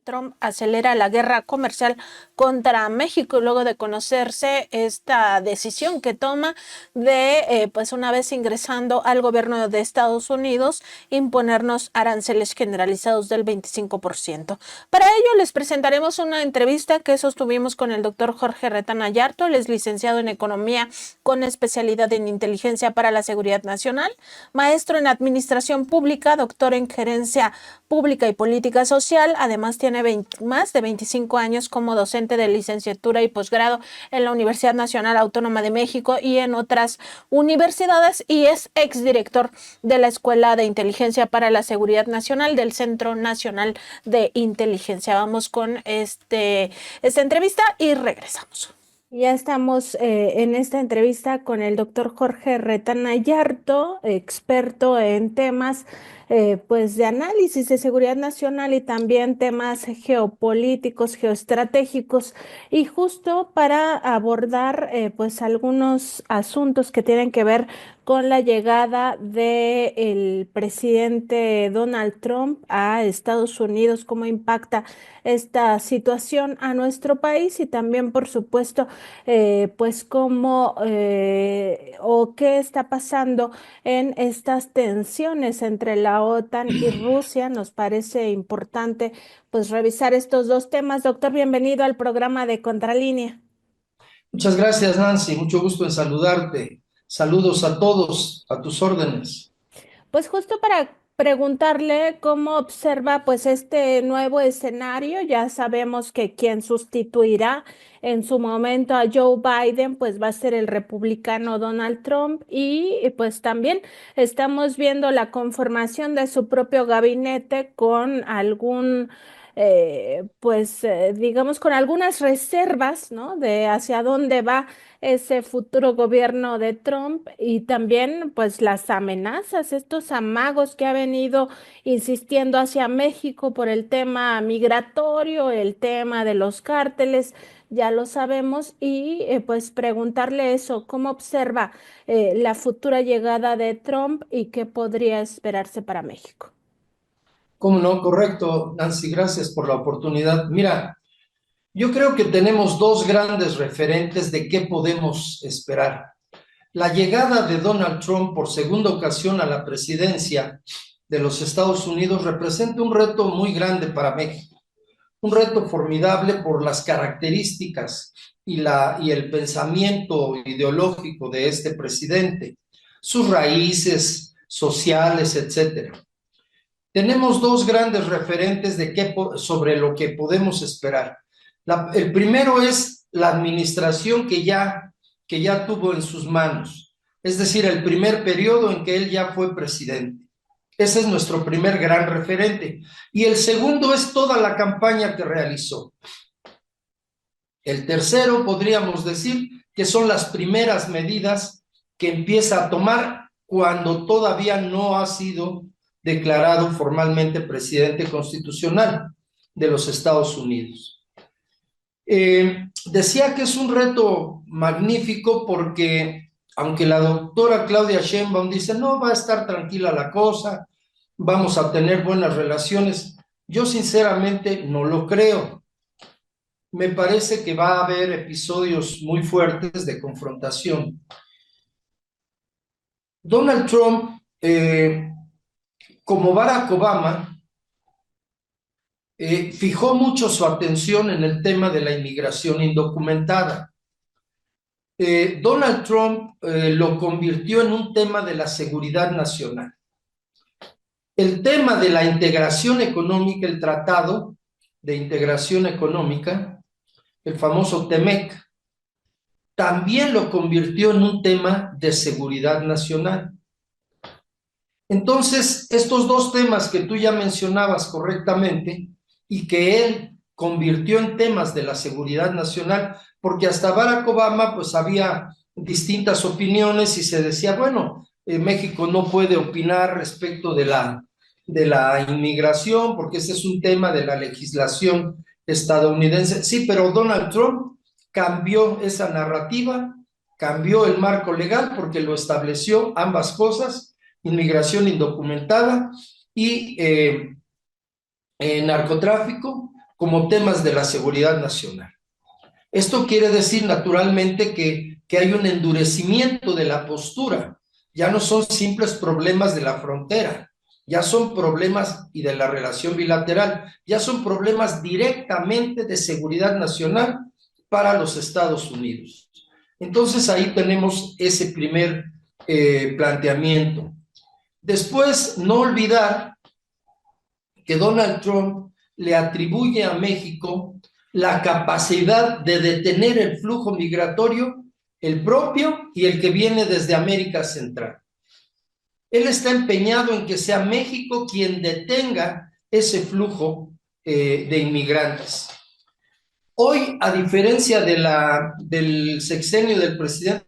Trump acelera la guerra comercial contra México luego de conocerse esta decisión que toma de, pues una vez ingresando al gobierno de Estados Unidos, imponernos aranceles generalizados del 25%. Para ello les presentaremos una entrevista que sostuvimos con el doctor Jorge Retana Ayarto. Él es licenciado en Economía con especialidad en Inteligencia para la Seguridad Nacional, maestro en Administración Pública, doctor en Gerencia Pública y Política Social. Además tiene más de 25 años como docente de licenciatura y posgrado en la Universidad Nacional Autónoma de México y en otras universidades, y es exdirector de la Escuela de Inteligencia para la Seguridad Nacional del Centro Nacional de Inteligencia. Vamos con esta entrevista y regresamos. Ya estamos en esta entrevista con el doctor Jorge Retana Ayarto, experto en temas pues de análisis de seguridad nacional y también temas geopolíticos, geoestratégicos, y justo para abordar pues algunos asuntos que tienen que ver con la llegada del presidente Donald Trump a Estados Unidos, cómo impacta esta situación a nuestro país, y también, por supuesto, pues cómo o qué está pasando en estas tensiones entre la OTAN y Rusia. Nos parece importante pues revisar estos dos temas. Doctor, bienvenido al programa de Contralínea. Muchas gracias, Nancy. Mucho gusto en saludarte. Saludos a todos, a tus órdenes. Pues justo para preguntarle cómo observa pues este nuevo escenario. Ya sabemos que quien sustituirá en su momento a Joe Biden pues va a ser el republicano Donald Trump, y pues también estamos viendo la conformación de su propio gabinete con algún digamos con algunas reservas, ¿no? De hacia dónde va ese futuro gobierno de Trump, y también pues las amenazas, estos amagos que ha venido insistiendo hacia México por el tema migratorio, el tema de los cárteles, ya lo sabemos. Y pues preguntarle eso, ¿cómo observa la futura llegada de Trump y qué podría esperarse para México? ¿Cómo no? Correcto, Nancy. Gracias por la oportunidad. Mira, yo creo que tenemos dos grandes referentes de qué podemos esperar. La llegada de Donald Trump por segunda ocasión a la presidencia de los Estados Unidos representa un reto muy grande para México, un reto formidable por las características y el pensamiento ideológico de este presidente, sus raíces sociales, etcétera. Tenemos dos grandes referentes sobre lo que podemos esperar. El primero es la administración que ya tuvo en sus manos, es decir, el primer periodo en que él ya fue presidente. Ese es nuestro primer gran referente. Y el segundo es toda la campaña que realizó. El tercero, podríamos decir, que son las primeras medidas que empieza a tomar cuando todavía no ha sido declarado formalmente presidente constitucional de los Estados Unidos. Decía que es un reto magnífico porque, aunque la doctora Claudia Sheinbaum dice, no, va a estar tranquila la cosa, vamos a tener buenas relaciones, yo sinceramente no lo creo. Me parece que va a haber episodios muy fuertes de confrontación. Donald Trump, como Barack Obama, fijó mucho su atención en el tema de la inmigración indocumentada. Donald Trump lo convirtió en un tema de la seguridad nacional. El tema de la integración económica, el Tratado de Integración Económica, el famoso TEMEC, también lo convirtió en un tema de seguridad nacional. Entonces, estos dos temas que tú ya mencionabas correctamente y que él convirtió en temas de la seguridad nacional, porque hasta Barack Obama pues había distintas opiniones y se decía, bueno, México no puede opinar respecto de la inmigración porque ese es un tema de la legislación estadounidense. Sí, pero Donald Trump cambió esa narrativa, cambió el marco legal porque lo estableció ambas cosas, inmigración indocumentada y narcotráfico, como temas de la seguridad nacional. Esto quiere decir naturalmente que hay un endurecimiento de la postura. Ya no son simples problemas de la frontera, ya son problemas y de la relación bilateral, ya son problemas directamente de seguridad nacional para los Estados Unidos. Entonces ahí tenemos ese primer planteamiento. Después, no olvidar que Donald Trump le atribuye a México la capacidad de detener el flujo migratorio, el propio y el que viene desde América Central. Él está empeñado en que sea México quien detenga ese flujo de inmigrantes. Hoy, a diferencia del sexenio del presidente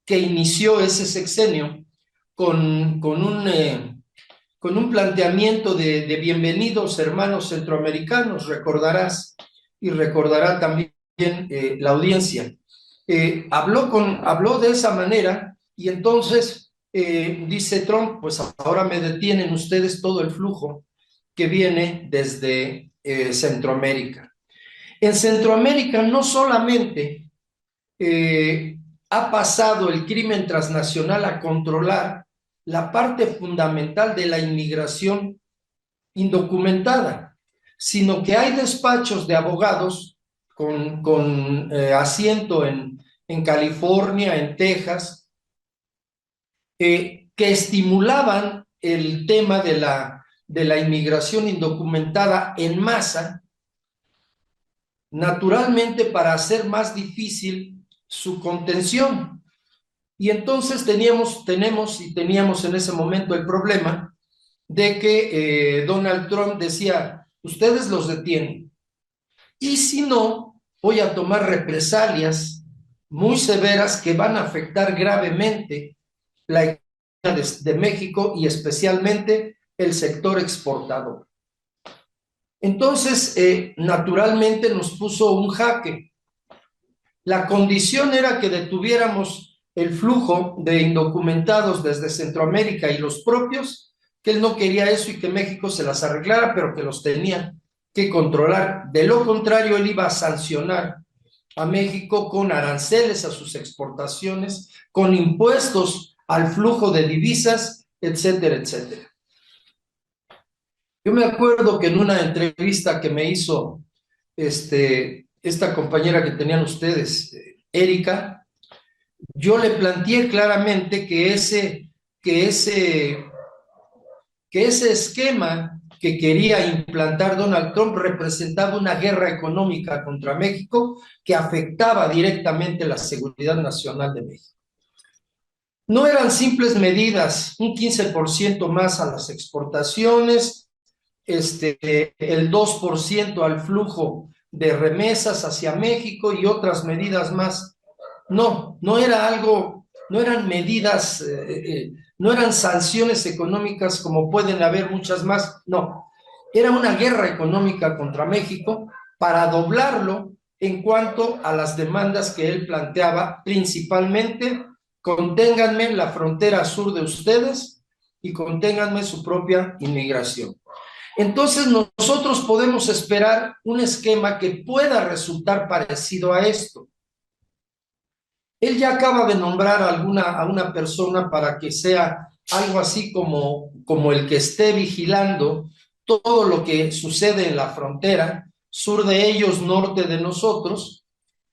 que inició ese sexenio con un planteamiento de bienvenidos hermanos centroamericanos, recordarás, y recordará también la audiencia. Habló de esa manera y entonces dice Trump, pues ahora me detienen ustedes todo el flujo que viene desde Centroamérica. En Centroamérica no solamente ha pasado el crimen transnacional a controlar la parte fundamental de la inmigración indocumentada, sino que hay despachos de abogados con asiento en California, en Texas, que estimulaban el tema de la inmigración indocumentada en masa, naturalmente para hacer más difícil su contención. Y entonces teníamos en ese momento el problema de que Donald Trump decía, ustedes los detienen, y si no, voy a tomar represalias muy severas que van a afectar gravemente la economía de México y especialmente el sector exportador. Entonces, naturalmente nos puso un jaque. La condición era que detuviéramos el flujo de indocumentados desde Centroamérica y los propios, que él no quería eso y que México se las arreglara, pero que los tenía que controlar. De lo contrario, él iba a sancionar a México con aranceles a sus exportaciones, con impuestos al flujo de divisas, etcétera, etcétera. Yo me acuerdo que en una entrevista que me hizo esta compañera que tenían ustedes, Erika, yo le planteé claramente que ese esquema que quería implantar Donald Trump representaba una guerra económica contra México que afectaba directamente la seguridad nacional de México. No eran simples medidas, un 15% más a las exportaciones, el 2% al flujo de remesas hacia México y otras medidas más. No eran medidas, no eran sanciones económicas como pueden haber muchas más, no. Era una guerra económica contra México para doblarlo en cuanto a las demandas que él planteaba, principalmente, conténganme la frontera sur de ustedes y conténganme su propia inmigración. Entonces nosotros podemos esperar un esquema que pueda resultar parecido a esto. Él ya acaba de nombrar a una persona para que sea algo así como el que esté vigilando todo lo que sucede en la frontera, sur de ellos, norte de nosotros,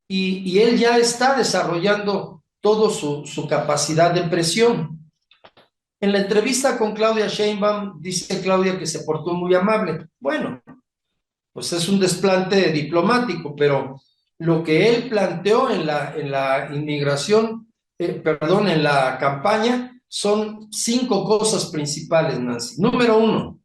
y él ya está desarrollando toda su capacidad de presión. En la entrevista con Claudia Sheinbaum, dice Claudia que se portó muy amable. Bueno, pues es un desplante diplomático, pero lo que él planteó en la inmigración, en la campaña, son 5 cosas principales, Nancy. Número 1,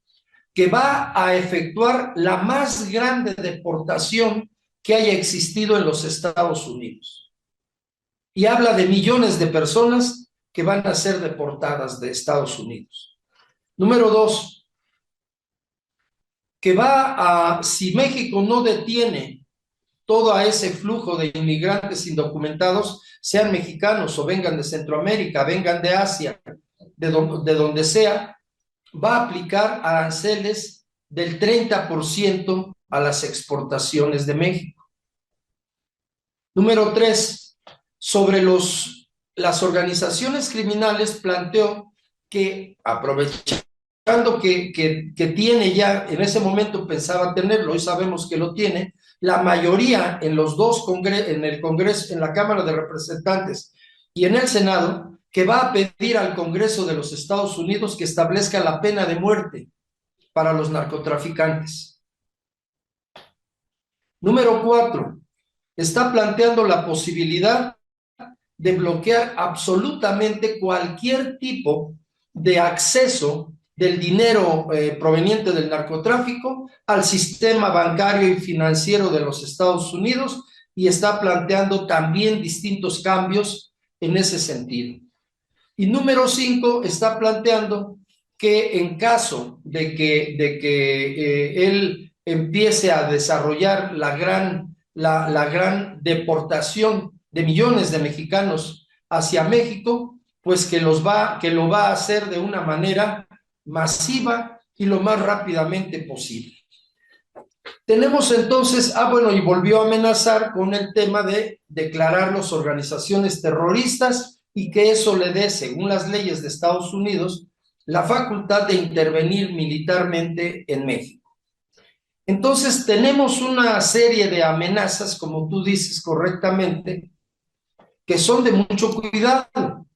que va a efectuar la más grande deportación que haya existido en los Estados Unidos. Y habla de millones de personas que van a ser deportadas de Estados Unidos. Número 2, que si México no detiene todo ese flujo de inmigrantes indocumentados, sean mexicanos o vengan de Centroamérica, vengan de Asia, de donde sea, va a aplicar aranceles del 30% a las exportaciones de México. Número 3, sobre las organizaciones criminales planteó que, aprovechando que tiene ya, en ese momento pensaba tenerlo, hoy sabemos que lo tiene, la mayoría en los dos en el Congreso, en la Cámara de Representantes y en el Senado, que va a pedir al Congreso de los Estados Unidos que establezca la pena de muerte para los narcotraficantes. Número 4, está planteando la posibilidad de bloquear absolutamente cualquier tipo de acceso del dinero proveniente del narcotráfico al sistema bancario y financiero de los Estados Unidos, y está planteando también distintos cambios en ese sentido. Y número 5, está planteando que en caso de que él empiece a desarrollar la gran deportación de millones de mexicanos hacia México, pues que lo va a hacer de una manera masiva y lo más rápidamente posible. Tenemos entonces, y volvió a amenazar con el tema de declararlos organizaciones terroristas y que eso le dé, según las leyes de Estados Unidos, la facultad de intervenir militarmente en México. Entonces tenemos una serie de amenazas, como tú dices correctamente, que son de mucho cuidado.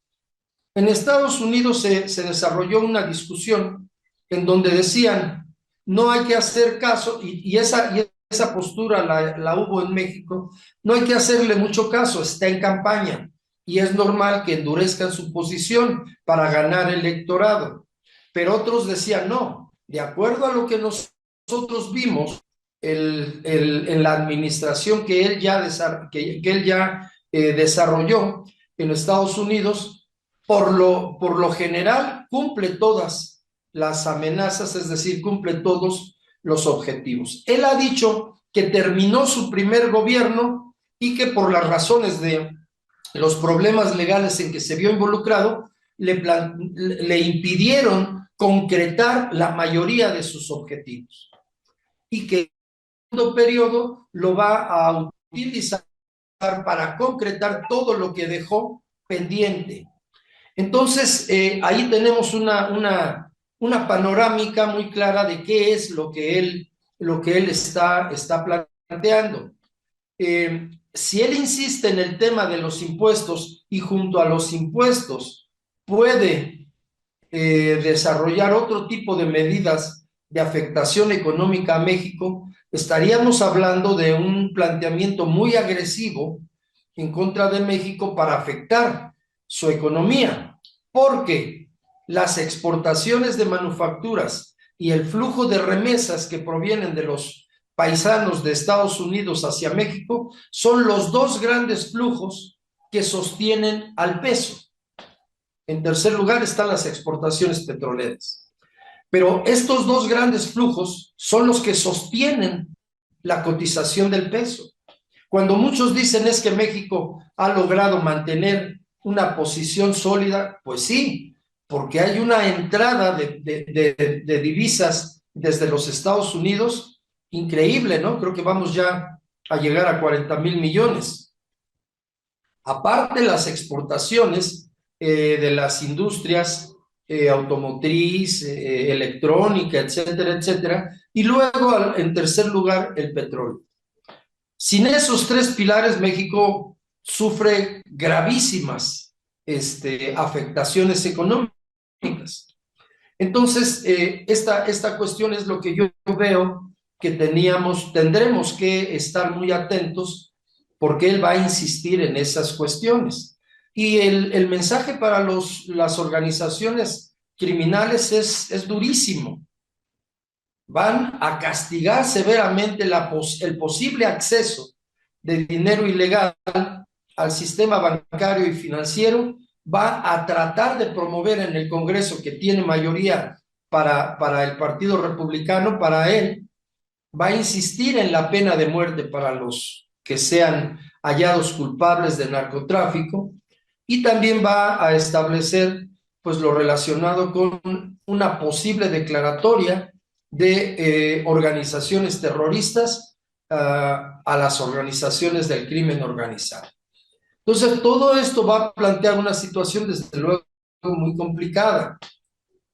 En Estados Unidos se desarrolló una discusión en donde decían, no hay que hacer caso, y esa postura la hubo en México, no hay que hacerle mucho caso, está en campaña, y es normal que endurezcan su posición para ganar electorado. Pero otros decían, no, de acuerdo a lo que nosotros vimos en la administración que él ya desarrolló en Estados Unidos, por lo general cumple todas las amenazas, es decir, cumple todos los objetivos. Él ha dicho que terminó su primer gobierno y que por las razones de los problemas legales en que se vio involucrado, le impidieron concretar la mayoría de sus objetivos y que en el segundo periodo lo va a utilizar para concretar todo lo que dejó pendiente. Entonces, ahí tenemos una panorámica muy clara de qué es lo que él está planteando. Si él insiste en el tema de los impuestos y junto a los impuestos puede desarrollar otro tipo de medidas de afectación económica a México, estaríamos hablando de un planteamiento muy agresivo en contra de México para afectar su economía, porque las exportaciones de manufacturas y el flujo de remesas que provienen de los paisanos de Estados Unidos hacia México son los dos grandes flujos que sostienen al peso. En tercer lugar están las exportaciones petroleras. Pero estos dos grandes flujos son los que sostienen la cotización del peso. Cuando muchos dicen es que México ha logrado mantener una posición sólida, pues sí, porque hay una entrada de divisas desde los Estados Unidos increíble, ¿no? Creo que vamos ya a llegar a 40,000 millones. Aparte las exportaciones de las industrias automotriz, electrónica, etcétera, etcétera, y luego en tercer lugar el petróleo. Sin esos tres pilares, México sufre gravísimas afectaciones económicas. Entonces, esta cuestión es lo que yo veo que tendremos que estar muy atentos porque él va a insistir en esas cuestiones. Y el mensaje para las organizaciones criminales es durísimo. Van a castigar severamente el posible acceso de dinero ilegal al sistema bancario y financiero, va a tratar de promover en el Congreso, que tiene mayoría para el Partido Republicano, para él, va a insistir en la pena de muerte para los que sean hallados culpables de narcotráfico, y también va a establecer pues lo relacionado con una posible declaratoria de organizaciones terroristas a las organizaciones del crimen organizado. Entonces, todo esto va a plantear una situación, desde luego, muy complicada.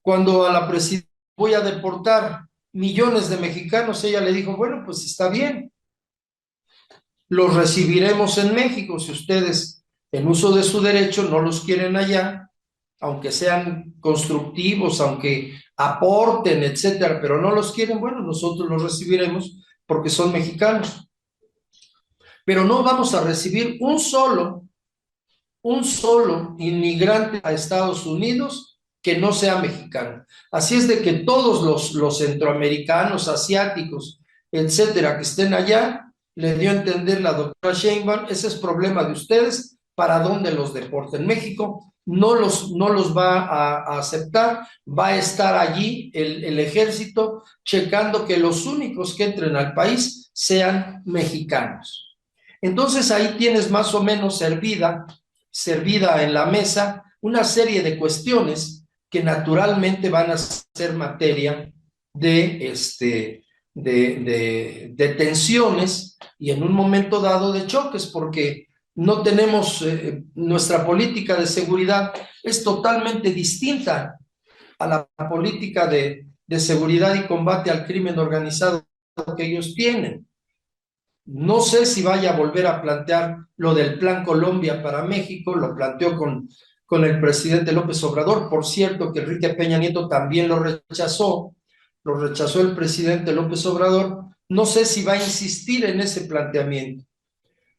Cuando a la presidenta voy a deportar millones de mexicanos, ella le dijo, bueno, pues está bien, los recibiremos en México si ustedes, en uso de su derecho, no los quieren allá, aunque sean constructivos, aunque aporten, etcétera, pero no los quieren, bueno, nosotros los recibiremos porque son mexicanos. Pero no vamos a recibir un solo inmigrante a Estados Unidos que no sea mexicano. Así es de que todos los centroamericanos, asiáticos, etcétera, que estén allá, le dio a entender la doctora Sheinbaum, ese es problema de ustedes, ¿para dónde los deporten? México no los va a aceptar, va a estar allí el ejército checando que los únicos que entren al país sean mexicanos. Entonces ahí tienes más o menos servida en la mesa una serie de cuestiones que naturalmente van a ser materia de tensiones y en un momento dado de choques, porque no tenemos, nuestra política de seguridad es totalmente distinta a la política de seguridad y combate al crimen organizado que ellos tienen. No sé si vaya a volver a plantear lo del Plan Colombia para México, lo planteó con el presidente López Obrador. Por cierto, que Enrique Peña Nieto también lo rechazó el presidente López Obrador. No sé si va a insistir en ese planteamiento,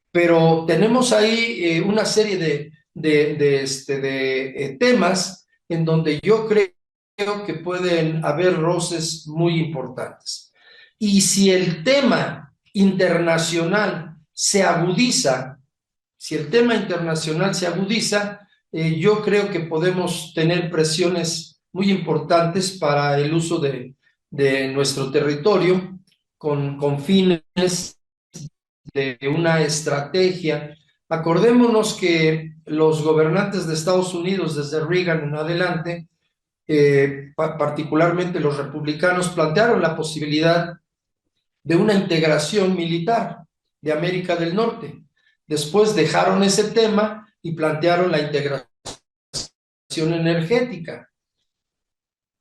pero tenemos ahí una serie de temas en donde yo creo que pueden haber roces muy importantes. Y si el tema internacional se agudiza, si el tema internacional se agudiza, yo creo que podemos tener presiones muy importantes para el uso de nuestro territorio con fines de una estrategia. Acordémonos que los gobernantes de Estados Unidos desde Reagan en adelante, particularmente los republicanos, plantearon la posibilidad de una integración militar de América del Norte. Después dejaron ese tema y plantearon la integración energética.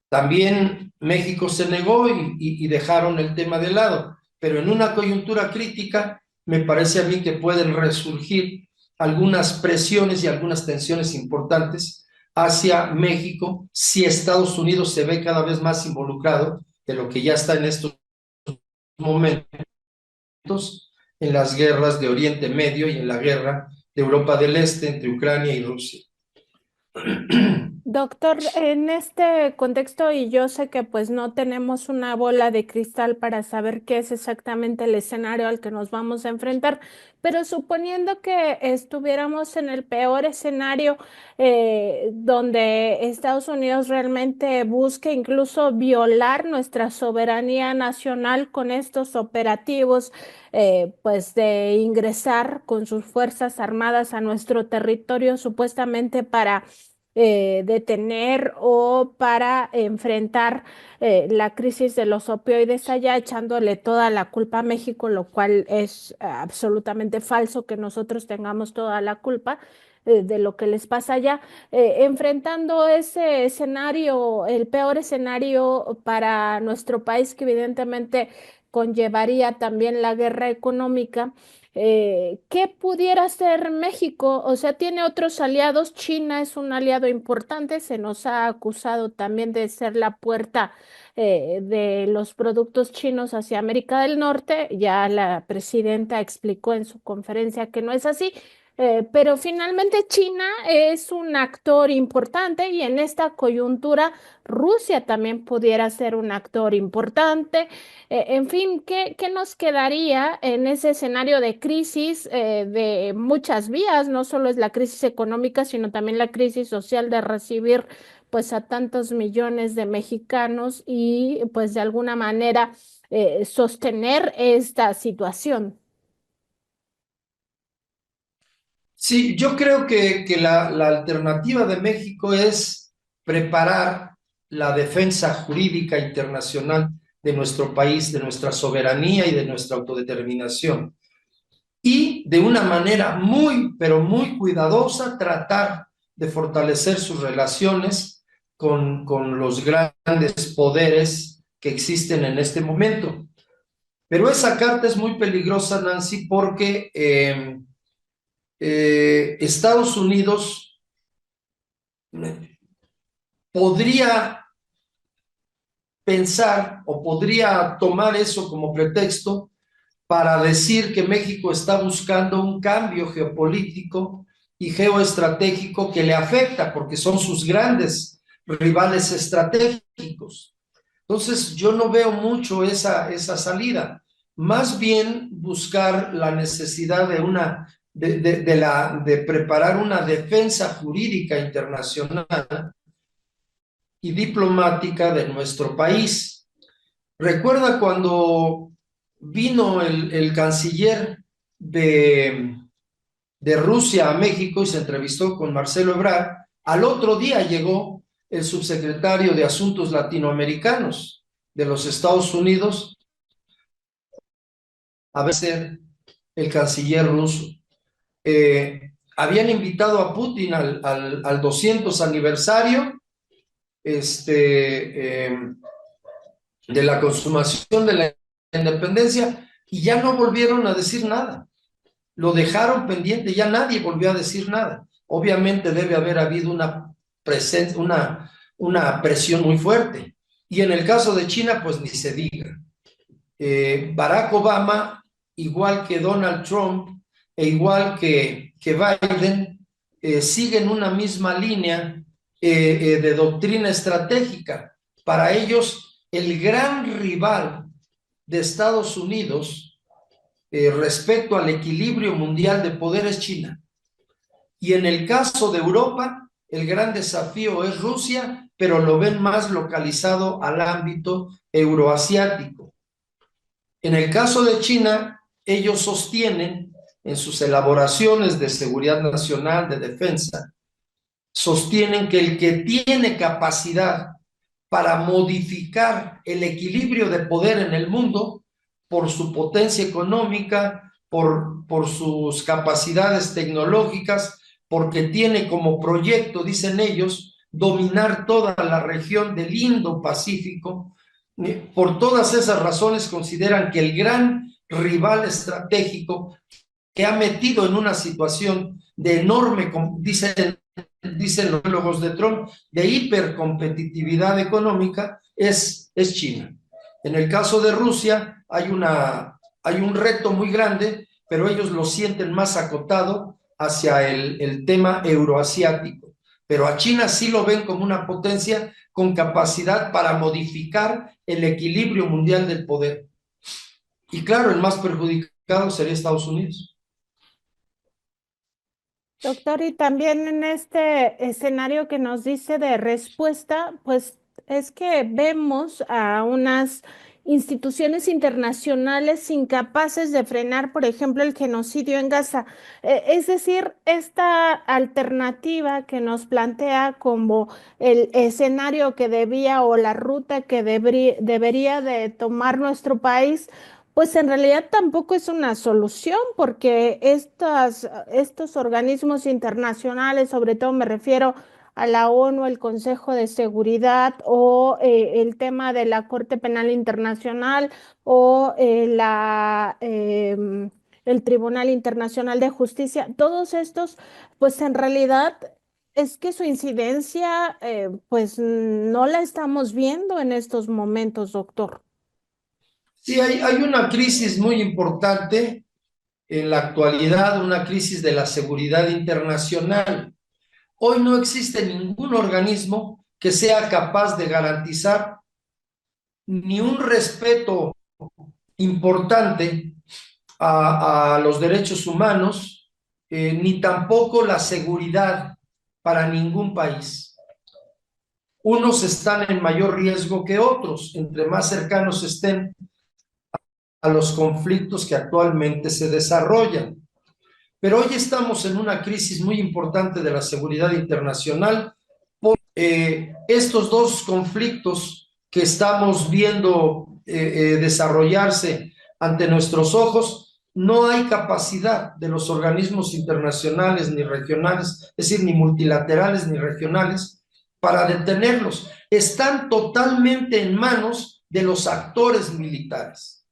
También México se negó y dejaron el tema de lado, pero en una coyuntura crítica me parece a mí que pueden resurgir algunas presiones y algunas tensiones importantes hacia México si Estados Unidos se ve cada vez más involucrado de lo que ya está en estos momentos en las guerras de Oriente Medio y en la guerra de Europa del Este entre Ucrania y Rusia. Doctor, en este contexto, y yo sé que pues no tenemos una bola de cristal para saber qué es exactamente el escenario al que nos vamos a enfrentar, pero suponiendo que estuviéramos en el peor escenario, donde Estados Unidos realmente busque incluso violar nuestra soberanía nacional con estos operativos, pues de ingresar con sus fuerzas armadas a nuestro territorio supuestamente para detener o para enfrentar la crisis de los opioides allá, echándole toda la culpa a México, lo cual es absolutamente falso que nosotros tengamos toda la culpa de lo que les pasa allá. Enfrentando ese escenario, el peor escenario para nuestro país, que evidentemente conllevaría también la guerra económica. ¿Qué pudiera hacer México? O sea, tiene otros aliados. China es un aliado importante. Se nos ha acusado también de ser la puerta de los productos chinos hacia América del Norte. Ya la presidenta explicó en su conferencia que no es así. Pero finalmente China es un actor importante y en esta coyuntura Rusia también pudiera ser un actor importante. En fin, ¿qué nos quedaría en ese escenario de crisis de muchas vías? No solo es la crisis económica, sino también la crisis social de recibir pues a tantos millones de mexicanos y pues de alguna manera sostener esta situación. Sí, yo creo que la alternativa de México es preparar la defensa jurídica internacional de nuestro país, de nuestra soberanía y de nuestra autodeterminación. Y de una manera muy, pero muy cuidadosa, tratar de fortalecer sus relaciones con los grandes poderes que existen en este momento. Pero esa carta es muy peligrosa, Nancy, porque Estados Unidos podría pensar o podría tomar eso como pretexto para decir que México está buscando un cambio geopolítico y geoestratégico que le afecta, porque son sus grandes rivales estratégicos. Entonces, yo no veo mucho esa salida. Más bien buscar la necesidad de preparar una defensa jurídica internacional y diplomática de nuestro país. Recuerda cuando vino el canciller de Rusia a México y se entrevistó con Marcelo Ebrard, al otro día llegó el subsecretario de Asuntos Latinoamericanos de los Estados Unidos a ser el canciller ruso. Habían invitado a Putin al 200 aniversario de la consumación de la independencia y ya no volvieron a decir nada. Lo dejaron pendiente, ya nadie volvió a decir nada. Obviamente debe haber habido una presión muy fuerte. Y en el caso de China, pues ni se diga. Barack Obama, igual que Donald Trump e igual que Biden, siguen una misma línea de doctrina estratégica. Para ellos, el gran rival de Estados Unidos respecto al equilibrio mundial de poder es China. Y en el caso de Europa, el gran desafío es Rusia, pero lo ven más localizado al ámbito euroasiático. En el caso de China, ellos sostienen en sus elaboraciones de seguridad nacional, de defensa, sostienen que el que tiene capacidad para modificar el equilibrio de poder en el mundo por su potencia económica, por sus capacidades tecnológicas, porque tiene como proyecto, dicen ellos, dominar toda la región del Indo-Pacífico. Por todas esas razones consideran que el gran rival estratégico que ha metido en una situación de enorme, dicen los biólogos de Trump, de hipercompetitividad económica, es China. En el caso de Rusia hay un reto muy grande, pero ellos lo sienten más acotado hacia el tema euroasiático. Pero a China sí lo ven como una potencia con capacidad para modificar el equilibrio mundial del poder. Y claro, el más perjudicado sería Estados Unidos. Doctor, y también en este escenario que nos dice de respuesta, pues es que vemos a unas instituciones internacionales incapaces de frenar, por ejemplo, el genocidio en Gaza. Es decir, esta alternativa que nos plantea como el escenario que debía o la ruta que debería de tomar nuestro país. Pues en realidad tampoco es una solución porque estos organismos internacionales, sobre todo me refiero a la ONU, el Consejo de Seguridad o el tema de la Corte Penal Internacional o el Tribunal Internacional de Justicia, todos estos, pues en realidad es que su incidencia, pues no la estamos viendo en estos momentos, doctor. Sí, hay una crisis muy importante en la actualidad, una crisis de la seguridad internacional. Hoy no existe ningún organismo que sea capaz de garantizar ni un respeto importante a los derechos humanos, ni tampoco la seguridad para ningún país. Unos están en mayor riesgo que otros, entre más cercanos estén a los conflictos que actualmente se desarrollan. Pero hoy estamos en una crisis muy importante de la seguridad internacional por estos dos conflictos que estamos viendo desarrollarse ante nuestros ojos, no hay capacidad de los organismos internacionales ni regionales, es decir, ni multilaterales ni regionales, para detenerlos. Están totalmente en manos de los actores militares.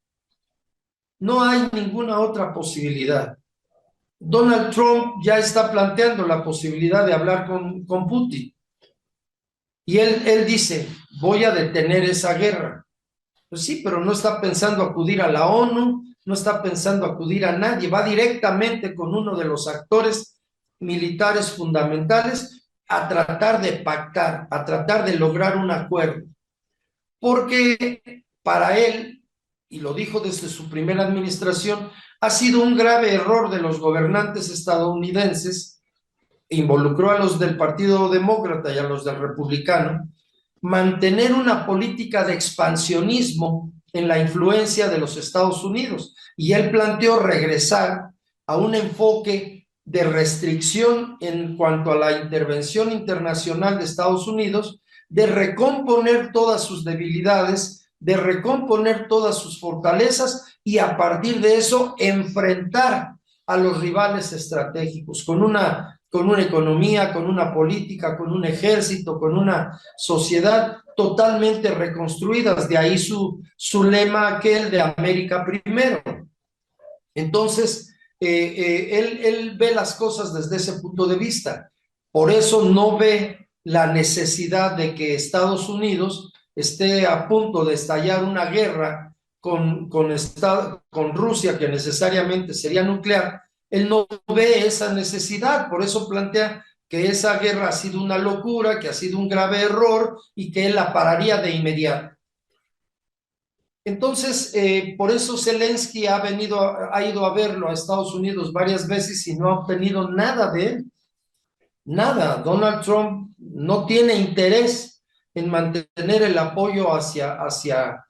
No hay ninguna otra posibilidad. Donald Trump ya está planteando la posibilidad de hablar con Putin. Y él dice, voy a detener esa guerra. Pues sí, pero no está pensando acudir a la ONU, no está pensando acudir a nadie, va directamente con uno de los actores militares fundamentales a tratar de pactar, a tratar de lograr un acuerdo. Porque para él, y lo dijo desde su primera administración, ha sido un grave error de los gobernantes estadounidenses, involucró a los del Partido Demócrata y a los del Republicano, mantener una política de expansionismo en la influencia de los Estados Unidos. Y él planteó regresar a un enfoque de restricción en cuanto a la intervención internacional de Estados Unidos, de recomponer todas sus debilidades, de recomponer todas sus fortalezas y a partir de eso enfrentar a los rivales estratégicos con una economía, con una política, con un ejército, con una sociedad totalmente reconstruidas. De ahí su lema aquel de América primero. Entonces, él ve las cosas desde ese punto de vista. Por eso no ve la necesidad de que Estados Unidos esté a punto de estallar una guerra con Rusia, que necesariamente sería nuclear. Él no ve esa necesidad, por eso plantea que esa guerra ha sido una locura, que ha sido un grave error y que él la pararía de inmediato. Entonces, por eso Zelensky ha ido a verlo a Estados Unidos varias veces y no ha obtenido nada de él. Nada. Donald Trump no tiene interés en mantener el apoyo hacia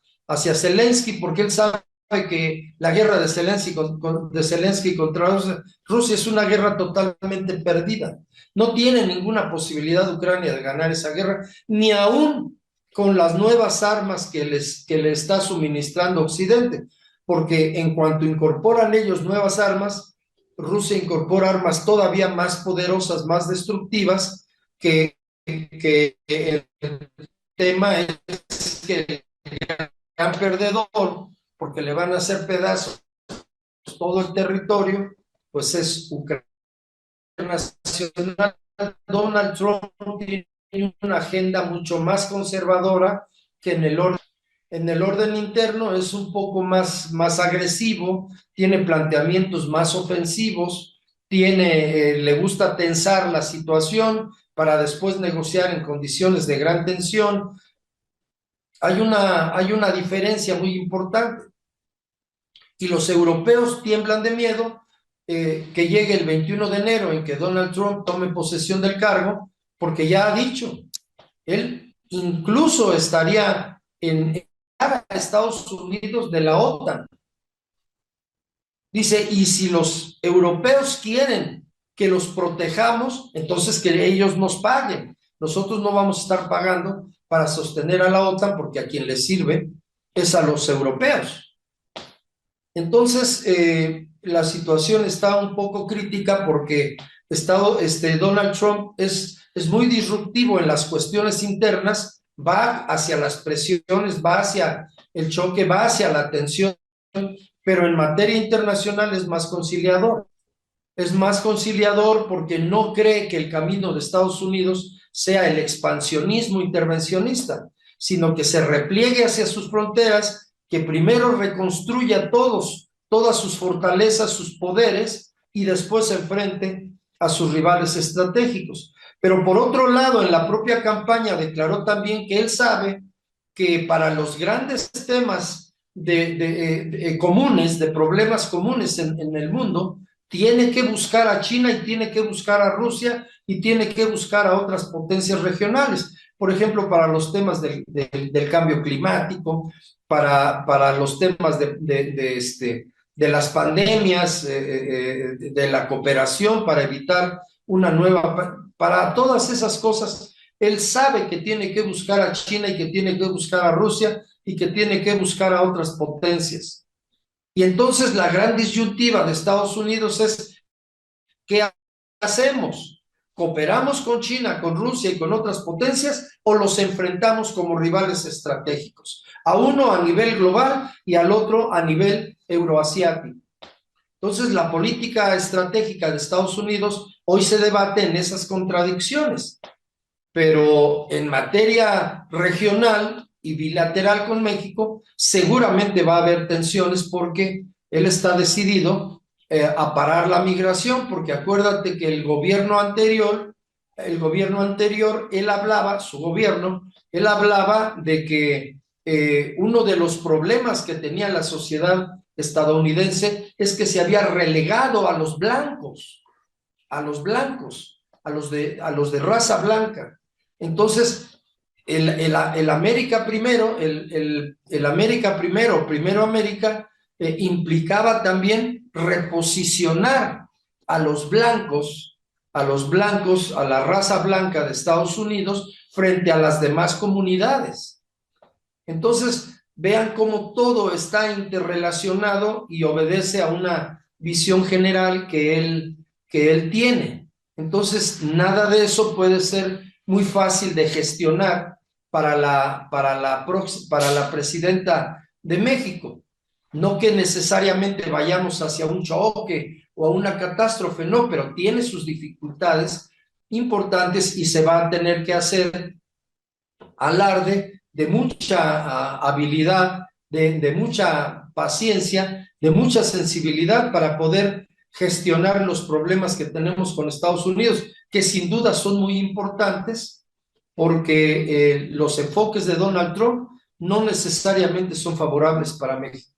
Zelensky porque él sabe que la guerra de Zelensky contra Rusia es una guerra totalmente perdida. No tiene ninguna posibilidad Ucrania de ganar esa guerra, ni aún con las nuevas armas que le está suministrando Occidente, porque en cuanto incorporan ellos nuevas armas, Rusia incorpora armas todavía más poderosas, más destructivas, que el tema es que el gran perdedor, porque le van a hacer pedazos todo el territorio, pues es Ucrania nacional. Donald Trump tiene una agenda mucho más conservadora que en el orden interno es un poco más agresivo, tiene planteamientos más ofensivos, le gusta tensar la situación para después negociar en condiciones de gran tensión. Hay una diferencia muy importante y los europeos tiemblan de miedo que llegue el 21 de enero en que Donald Trump tome posesión del cargo, porque ya ha dicho, él incluso estaría en a Estados Unidos de la OTAN. Dice, y si los europeos quieren que los protejamos, entonces que ellos nos paguen. Nosotros no vamos a estar pagando para sostener a la OTAN porque a quien le sirve es a los europeos. Entonces, la situación está un poco crítica porque Donald Trump es muy disruptivo en las cuestiones internas, va hacia las presiones, va hacia el choque, va hacia la tensión, pero en materia internacional es más conciliador. Es más conciliador porque no cree que el camino de Estados Unidos sea el expansionismo intervencionista, sino que se repliegue hacia sus fronteras, que primero reconstruya todas sus fortalezas, sus poderes, y después se enfrente a sus rivales estratégicos. Pero por otro lado, en la propia campaña declaró también que él sabe que para los grandes temas comunes, de problemas comunes en el mundo, tiene que buscar a China y tiene que buscar a Rusia y tiene que buscar a otras potencias regionales. Por ejemplo, para los temas del cambio climático, para los temas de las pandemias, de la cooperación para evitar una nueva, para todas esas cosas, él sabe que tiene que buscar a China y que tiene que buscar a Rusia y que tiene que buscar a otras potencias. Y entonces la gran disyuntiva de Estados Unidos es, ¿qué hacemos? ¿Cooperamos con China, con Rusia y con otras potencias o los enfrentamos como rivales estratégicos? A uno a nivel global y al otro a nivel euroasiático. Entonces, la política estratégica de Estados Unidos hoy se debate en esas contradicciones, pero en materia regional y bilateral con México, seguramente va a haber tensiones porque él está decidido a parar la migración, porque acuérdate que el gobierno anterior, él hablaba de que uno de los problemas que tenía la sociedad estadounidense es que se había relegado a los blancos, a los de raza blanca. Entonces, el América primero, el América primero, primero América, implicaba también reposicionar a los blancos, a la raza blanca de Estados Unidos frente a las demás comunidades. Entonces, vean cómo todo está interrelacionado y obedece a una visión general que él tiene. Entonces, nada de eso puede ser muy fácil de gestionar para la presidenta de México. No que necesariamente vayamos hacia un choque o a una catástrofe, no, pero tiene sus dificultades importantes y se va a tener que hacer alarde de mucha habilidad, de mucha paciencia, de mucha sensibilidad para poder gestionar los problemas que tenemos con Estados Unidos, que sin duda son muy importantes porque los enfoques de Donald Trump no necesariamente son favorables para México.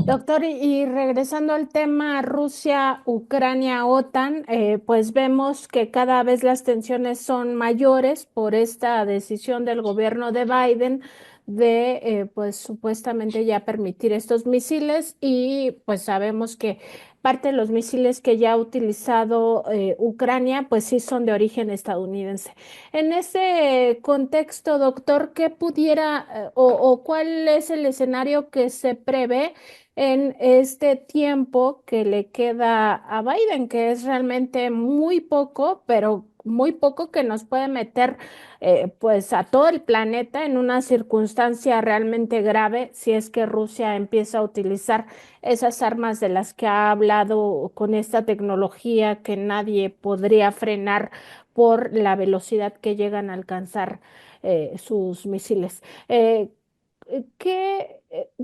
Doctor, y regresando al tema Rusia, Ucrania, OTAN, pues vemos que cada vez las tensiones son mayores por esta decisión del gobierno de Biden de, pues supuestamente ya permitir estos misiles y pues sabemos que parte de los misiles que ya ha utilizado Ucrania, pues sí son de origen estadounidense. En ese contexto, doctor, ¿qué pudiera o cuál es el escenario que se prevé en este tiempo que le queda a Biden, que es realmente muy poco, pero muy poco que nos puede meter pues a todo el planeta en una circunstancia realmente grave si es que Rusia empieza a utilizar esas armas de las que ha hablado con esta tecnología que nadie podría frenar por la velocidad que llegan a alcanzar sus misiles. ¿Qué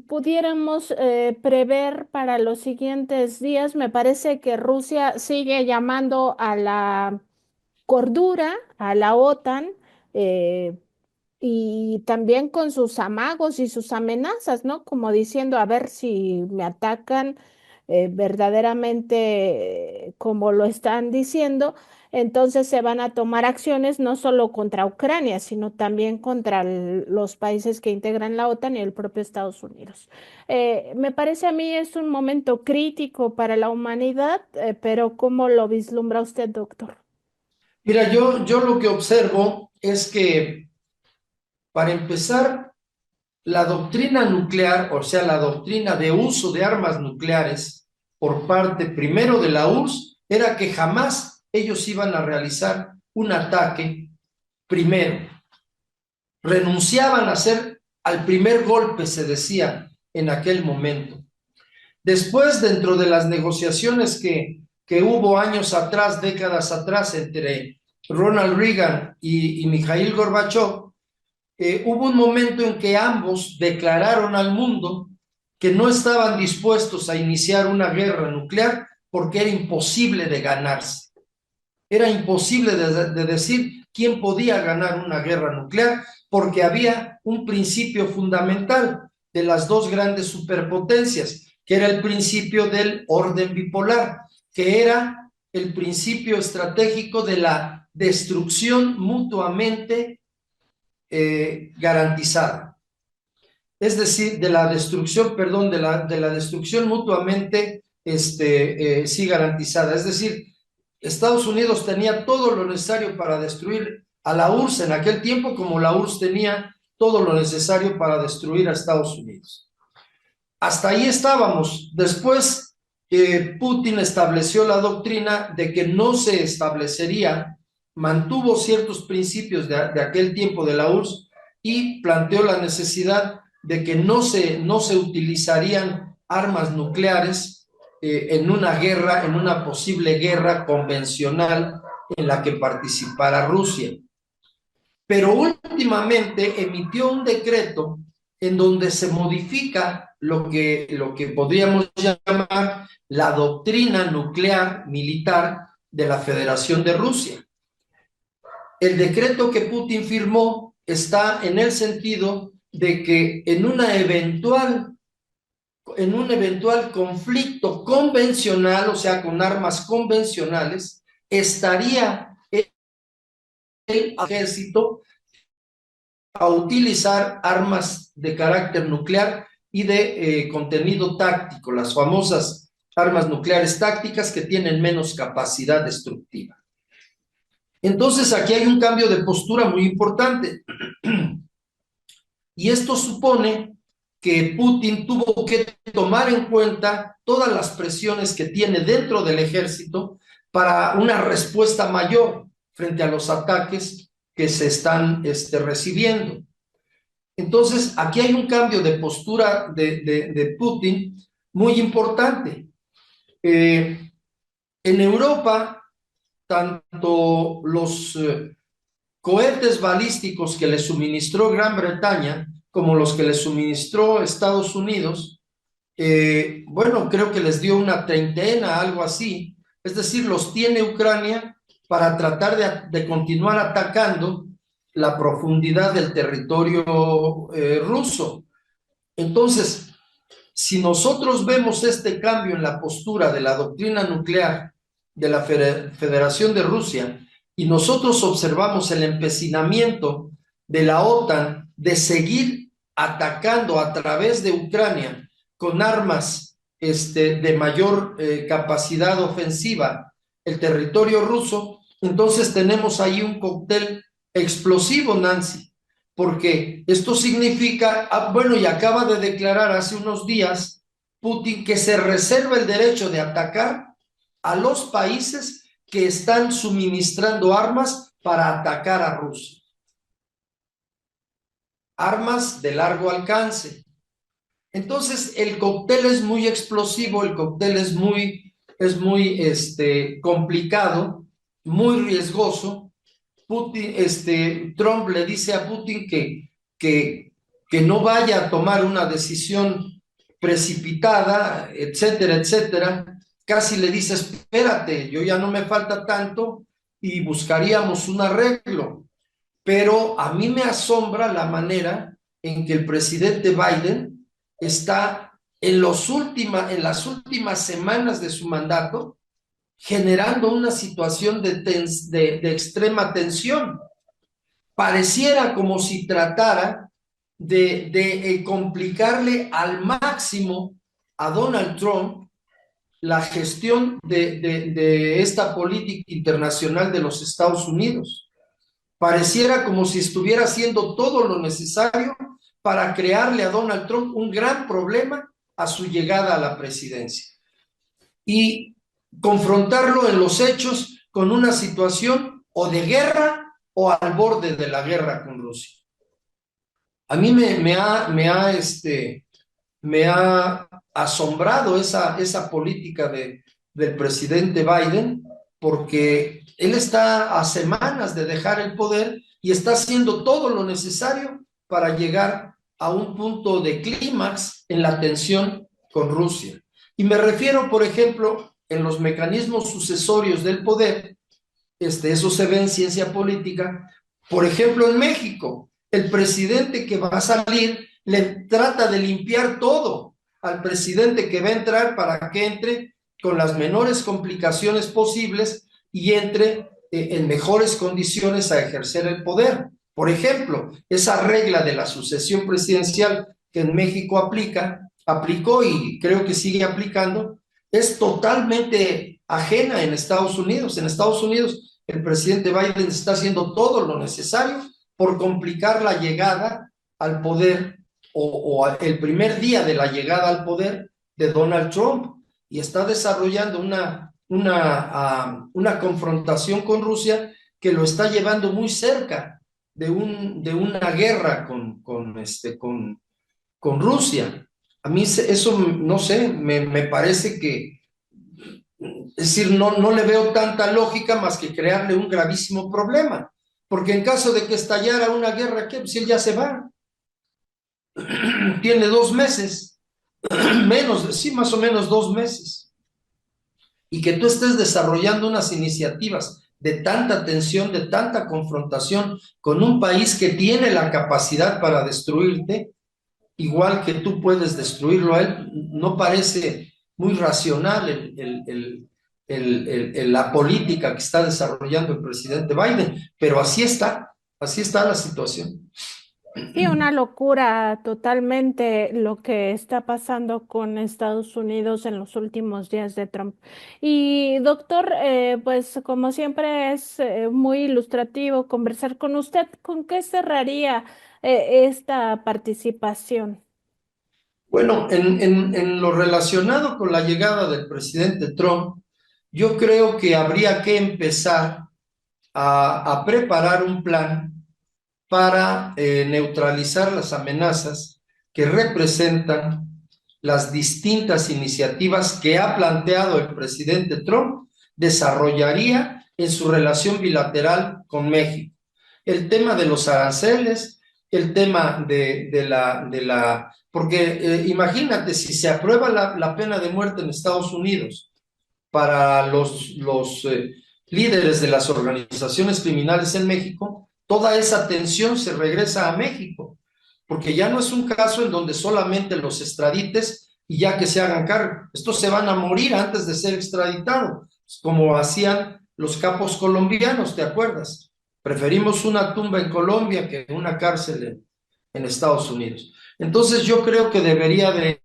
pudiéramos prever para los siguientes días? Me parece que Rusia sigue llamando a la cordura, a la OTAN, eh, y también con sus amagos y sus amenazas, ¿no? Como diciendo, a ver si me atacan verdaderamente como lo están diciendo, entonces se van a tomar acciones no solo contra Ucrania, sino también contra los países que integran la OTAN y el propio Estados Unidos. Me parece a mí es un momento crítico para la humanidad, pero ¿cómo lo vislumbra usted, doctor? Mira, yo lo que observo es que, para empezar, la doctrina nuclear, o sea, la doctrina de uso de armas nucleares por parte primero de la URSS, era que jamás ellos iban a realizar un ataque primero. Renunciaban a hacer al primer golpe, se decía en aquel momento. Después, dentro de las negociaciones que hubo años atrás, décadas atrás, entre Ronald Reagan y Mikhail Gorbachev, hubo un momento en que ambos declararon al mundo que no estaban dispuestos a iniciar una guerra nuclear porque era imposible de ganarse. Era imposible de decir quién podía ganar una guerra nuclear porque había un principio fundamental de las dos grandes superpotencias, que era el principio del orden bipolar, que era el principio estratégico de la destrucción mutuamente garantizada. Es decir, de la destrucción, perdón, de la destrucción mutuamente sí garantizada. Es decir, Estados Unidos tenía todo lo necesario para destruir a la URSS en aquel tiempo, como la URSS tenía todo lo necesario para destruir a Estados Unidos. Hasta ahí estábamos. Después, Putin estableció la doctrina de que no se establecería, mantuvo ciertos principios de aquel tiempo de la URSS y planteó la necesidad de que no se utilizarían armas nucleares en una guerra, en una posible guerra convencional en la que participara Rusia. Pero últimamente emitió un decreto en donde se modifica lo que podríamos llamar la doctrina nuclear militar de la Federación de Rusia. El decreto que Putin firmó está en el sentido de que en un eventual conflicto convencional, o sea, con armas convencionales, estaría el ejército a utilizar armas de carácter nuclear y de contenido táctico, las famosas armas nucleares tácticas que tienen menos capacidad destructiva. Entonces aquí hay un cambio de postura muy importante y esto supone que Putin tuvo que tomar en cuenta todas las presiones que tiene dentro del ejército para una respuesta mayor frente a los ataques que se están recibiendo. Entonces, aquí hay un cambio de postura de Putin muy importante. En Europa, tanto los cohetes balísticos que le suministró Gran Bretaña como los que le suministró Estados Unidos, bueno, creo que les dio una treintena, algo así, es decir, los tiene Ucrania para tratar de continuar atacando la profundidad del territorio ruso. Entonces, si nosotros vemos este cambio en la postura de la doctrina nuclear de la Federación de Rusia y nosotros observamos el empecinamiento de la OTAN de seguir atacando a través de Ucrania con armas de mayor capacidad ofensiva el territorio ruso, entonces tenemos ahí un cóctel explosivo, Nancy, porque esto significa, bueno, y acaba de declarar hace unos días Putin que se reserva el derecho de atacar a los países que están suministrando armas para atacar a Rusia. Armas de largo alcance. Entonces, el cóctel es muy explosivo, el cóctel es muy complicado, muy riesgoso. Putin, Trump le dice a Putin que no vaya a tomar una decisión precipitada, etcétera, etcétera. Casi le dice, espérate, yo ya no me falta tanto y buscaríamos un arreglo. Pero a mí me asombra la manera en que el presidente Biden está en las últimas semanas de su mandato generando una situación de extrema tensión. Pareciera como si tratara de complicarle al máximo a Donald Trump la gestión de esta política internacional de los Estados Unidos. Pareciera como si estuviera haciendo todo lo necesario para crearle a Donald Trump un gran problema a su llegada a la presidencia y confrontarlo en los hechos con una situación o de guerra o al borde de la guerra con Rusia. A mí me ha asombrado esa política del presidente Biden, porque él está a semanas de dejar el poder y está haciendo todo lo necesario para llegar a un punto de clímax en la tensión con Rusia. Y me refiero, por ejemplo, en los mecanismos sucesorios del poder, eso se ve en ciencia política. Por ejemplo, en México, el presidente que va a salir le trata de limpiar todo al presidente que va a entrar para que entre con las menores complicaciones posibles y entre en mejores condiciones a ejercer el poder. Por ejemplo, esa regla de la sucesión presidencial que en México aplicó y creo que sigue aplicando, es totalmente ajena en Estados Unidos. En Estados Unidos, el presidente Biden está haciendo todo lo necesario por complicar la llegada al poder el primer día de la llegada al poder de Donald Trump y está desarrollando una confrontación con Rusia que lo está llevando muy cerca de una guerra con Rusia. A mí eso, no sé, me parece que, es decir, no le veo tanta lógica más que crearle un gravísimo problema, porque en caso de que estallara una guerra, ¿qué? Pues él ya se va, tiene 2 meses, menos, sí, más o menos 2 meses, y que tú estés desarrollando unas iniciativas de tanta tensión, de tanta confrontación con un país que tiene la capacidad para destruirte, igual que tú puedes destruirlo a él, no parece muy racional la política que está desarrollando el presidente Biden, pero así está la situación. Sí, una locura totalmente lo que está pasando con Estados Unidos en los últimos días de Trump. Y doctor, pues como siempre es muy ilustrativo conversar con usted. ¿Con qué cerraría esta participación? Bueno, en lo relacionado con la llegada del presidente Trump, yo creo que habría que empezar a preparar un plan para neutralizar las amenazas que representan las distintas iniciativas que ha planteado el presidente Trump desarrollaría en su relación bilateral con México. El tema de los aranceles, el tema porque imagínate, si se aprueba la pena de muerte en Estados Unidos para los líderes de las organizaciones criminales en México, toda esa atención se regresa a México, porque ya no es un caso en donde solamente los extradites y ya que se hagan cargo. Estos se van a morir antes de ser extraditados, como hacían los capos colombianos, ¿te acuerdas? Preferimos una tumba en Colombia que una cárcel en Estados Unidos. Entonces yo creo que debería de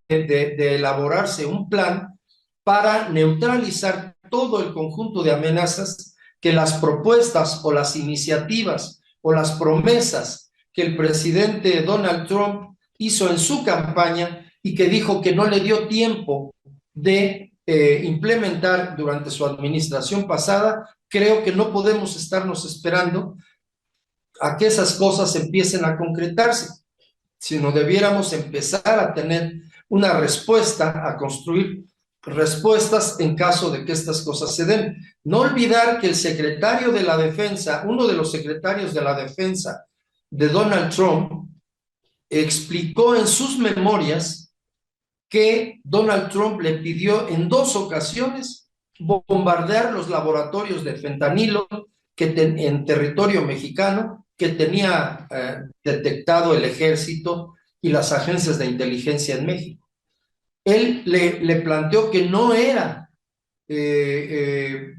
elaborarse un plan para neutralizar todo el conjunto de amenazas que las propuestas o las iniciativas o las promesas que el presidente Donald Trump hizo en su campaña y que dijo que no le dio tiempo de implementar durante su administración pasada. Creo que no podemos estarnos esperando a que esas cosas empiecen a concretarse, sino debiéramos empezar a tener una respuesta, a construir respuestas en caso de que estas cosas se den. No olvidar que el secretario de la Defensa, uno de los secretarios de la Defensa de Donald Trump, explicó en sus memorias que Donald Trump le pidió en 2 ocasiones bombardear los laboratorios de fentanilo en territorio mexicano que tenía detectado el ejército y las agencias de inteligencia en México. Él le planteó que no era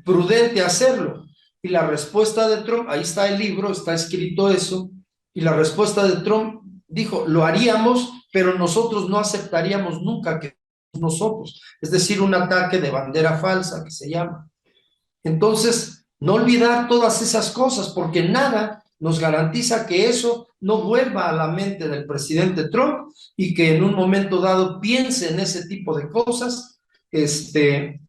prudente hacerlo. Y la respuesta de Trump, ahí está el libro, está escrito eso, y la respuesta de Trump dijo, lo haríamos, pero nosotros no aceptaríamos nunca que nosotros, es decir, un ataque de bandera falsa que se llama. Entonces, no olvidar todas esas cosas, porque nada nos garantiza que eso no vuelva a la mente del presidente Trump y que en un momento dado piense en ese tipo de cosas que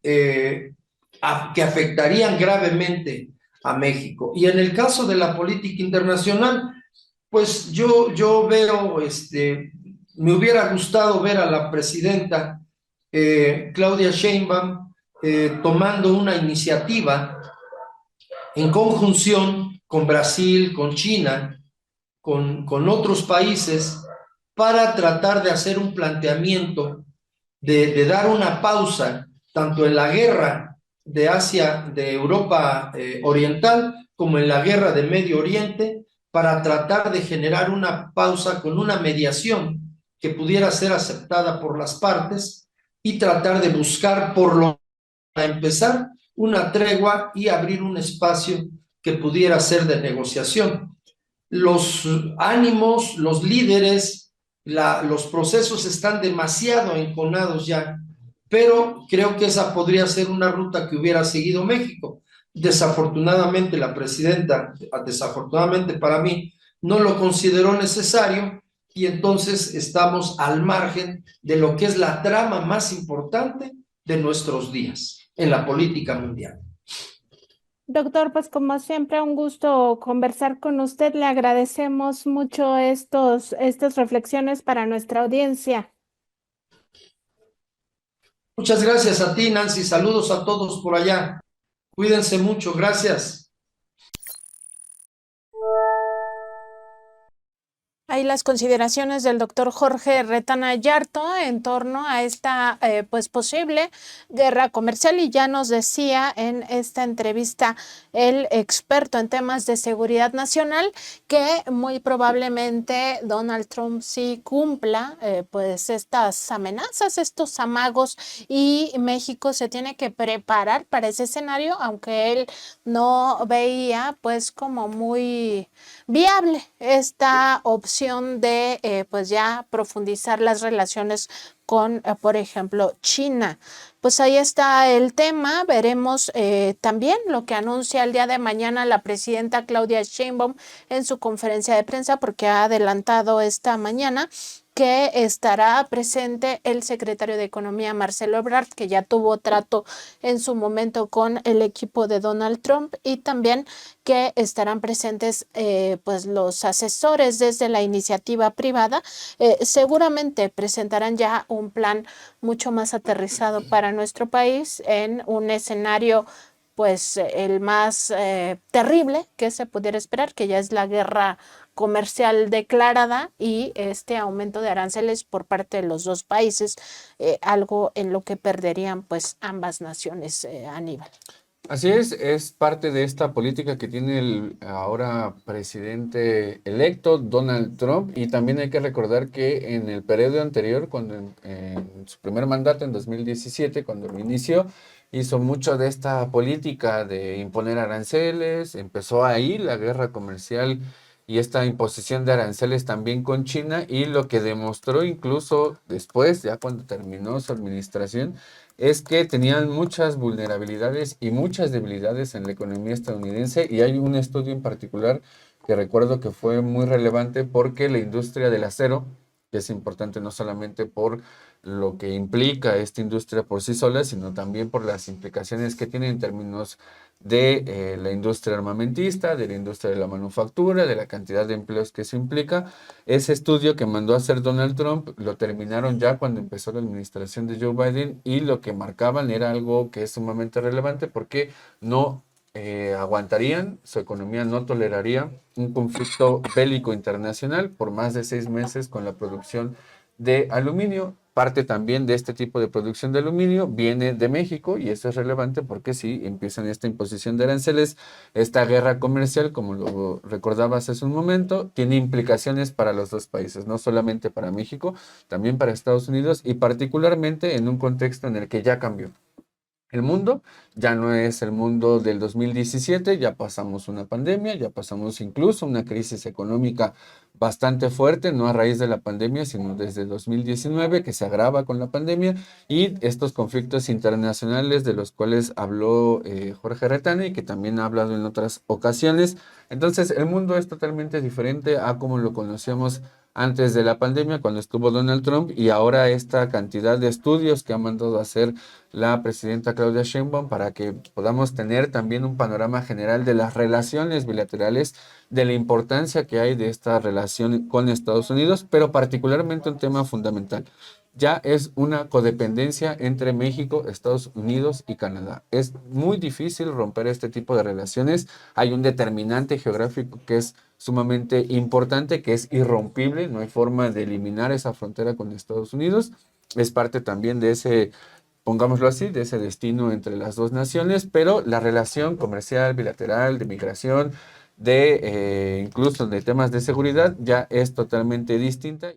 afectarían gravemente a México. Y en el caso de la política internacional, pues yo veo, me hubiera gustado ver a la presidenta Claudia Sheinbaum tomando una iniciativa en conjunción con Brasil, con China, con otros países, para tratar de hacer un planteamiento de dar una pausa tanto en la guerra de Asia, de Europa Oriental, como en la guerra de Medio Oriente, para tratar de generar una pausa con una mediación que pudiera ser aceptada por las partes y tratar de buscar para empezar una tregua y abrir un espacio que pudiera ser de negociación. Los ánimos, los líderes, los procesos están demasiado enconados ya, pero creo que esa podría ser una ruta que hubiera seguido México. Desafortunadamente la presidenta, desafortunadamente para mí, no lo consideró necesario y entonces estamos al margen de lo que es la trama más importante de nuestros días en la política mundial. Doctor, pues como siempre, un gusto conversar con usted. Le agradecemos mucho estas reflexiones para nuestra audiencia. Muchas gracias a ti, Nancy. Saludos a todos por allá. Cuídense mucho. Gracias. Hay las consideraciones del doctor Jorge Retana Yarto en torno a esta pues posible guerra comercial, y ya nos decía en esta entrevista el experto en temas de seguridad nacional que muy probablemente Donald Trump sí cumpla pues estas amenazas, estos amagos, y México se tiene que preparar para ese escenario, aunque él no veía pues como muy viable esta opción de pues ya profundizar las relaciones con, por ejemplo, China. Pues ahí está el tema. Veremos también lo que anuncia el día de mañana la presidenta Claudia Sheinbaum en su conferencia de prensa, porque ha adelantado esta mañana que estará presente el secretario de Economía, Marcelo Ebrard, que ya tuvo trato en su momento con el equipo de Donald Trump, y también que estarán presentes pues los asesores desde la iniciativa privada. Seguramente presentarán ya un plan mucho más aterrizado para nuestro país en un escenario pues el más terrible que se pudiera esperar, que ya es la guerra comercial declarada y este aumento de aranceles por parte de los dos países, algo en lo que perderían pues ambas naciones, Aníbal. Así es parte de esta política que tiene el ahora presidente electo Donald Trump, y también hay que recordar que en el periodo anterior, cuando en su primer mandato en 2017, cuando lo inició, hizo mucho de esta política de imponer aranceles, empezó ahí la guerra comercial y esta imposición de aranceles también con China, y lo que demostró incluso después, ya cuando terminó su administración, es que tenían muchas vulnerabilidades y muchas debilidades en la economía estadounidense, y hay un estudio en particular que recuerdo que fue muy relevante porque la industria del acero, que es importante no solamente por lo que implica esta industria por sí sola, sino también por las implicaciones que tiene en términos de la industria armamentista, de la industria de la manufactura, de la cantidad de empleos que eso implica. Ese estudio que mandó a hacer Donald Trump lo terminaron ya cuando empezó la administración de Joe Biden, y lo que marcaban era algo que es sumamente relevante porque no aguantarían, su economía no toleraría un conflicto bélico internacional por más de 6 meses con la producción de aluminio. Parte también de este tipo de producción de aluminio viene de México, y eso es relevante porque si empiezan esta imposición de aranceles, esta guerra comercial, como lo recordabas hace un momento, tiene implicaciones para los dos países, no solamente para México, también para Estados Unidos, y particularmente en un contexto en el que ya cambió. El mundo ya no es el mundo del 2017, ya pasamos una pandemia, ya pasamos incluso una crisis económica bastante fuerte, no a raíz de la pandemia, sino desde 2019, que se agrava con la pandemia, y estos conflictos internacionales de los cuales habló Jorge Retana y que también ha hablado en otras ocasiones. Entonces, el mundo es totalmente diferente a como lo conocíamos antes de la pandemia, cuando estuvo Donald Trump, y ahora esta cantidad de estudios que ha mandado a hacer la presidenta Claudia Sheinbaum para que podamos tener también un panorama general de las relaciones bilaterales, de la importancia que hay de esta relación con Estados Unidos, pero particularmente un tema fundamental. Ya es una codependencia entre México, Estados Unidos y Canadá. Es muy difícil romper este tipo de relaciones. Hay un determinante geográfico que es sumamente importante, que es irrompible. No hay forma de eliminar esa frontera con Estados Unidos. Es parte también de ese, pongámoslo así, de ese destino entre las dos naciones, pero la relación comercial, bilateral, de migración, de incluso de temas de seguridad, ya es totalmente distinta.